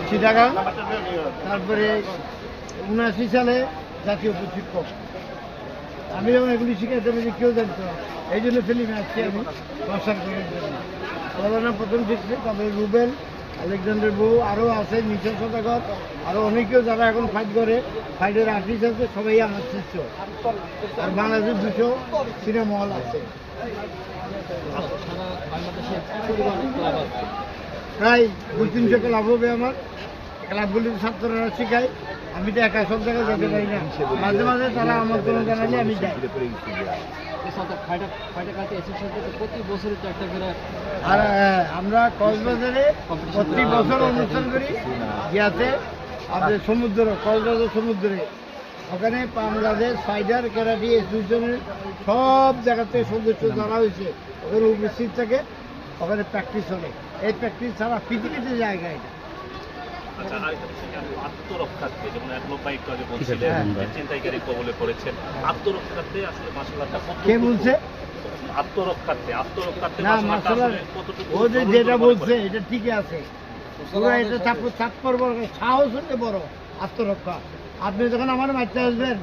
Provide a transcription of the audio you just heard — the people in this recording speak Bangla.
চিটাগাং, তারপরে 79 সালে জাতীয় প্রশিক্ষক। আমি যখন এগুলি শিখাইতে পারি কেউ জানতো না, এই জন্য ফিল্মে আসছি আমি প্রসার করার জন্য। মৌলানা প্রথম শিখছে, তারপরে রুবেল, আলেকজান্ডার বউ, আরও আছে মিশন সদাগর, আরও অনেকেও যারা এখন ফাইট করে, ফাইটের আর্টিস্ট আছে, সবাই আমার শিষ্য। আর বাংলাদেশের 200 সিনেমা হল আছে, প্রায় 200-300 ক্লাব হবে আমার। ক্লাবগুলির ছাত্ররা শিখায়, আমি তো একা সব জায়গায় যেতে পারি না, মাঝে মাঝে তারা আমন্ত্রণ জানালে আমি যাই। আর আমরা কক্সবাজারে প্রতি বছর অনুষ্ঠান করি, ইয়াতে আমাদের সমুদ্র, কক্সবাজার সমুদ্রে, ওখানে বাংলাদেশ ফাইটার ক্যারাটে অ্যাসোসিয়েশনের সব জায়গাতে সদস্য যারা হয়েছে ওখানে উপস্থিত থাকে, ওখানে প্র্যাকটিস হবে। এই প্র্যাকটিস ছাড়া পৃথিবীতে জায়গায় না। আচ্ছা, আরেকটা বিষয় কি, আত্মরক্ষার্থে যেমন এক লোক বাইক কাজে বলছিলেন ছিনতাইকারী কবলে পড়েছেন, আত্মরক্ষার্থে আসলে মার্শাল আর্টটা কে বলছে? আত্মরক্ষার্থে না, মার্শাল আর্ট ও যেটা বলছে এটা ঠিকই আছে, পুরো এটা চাপ বড়, সাহস হচ্ছে বড় আত্মরক্ষা। আপনি যখন আমার মারতে আসবেন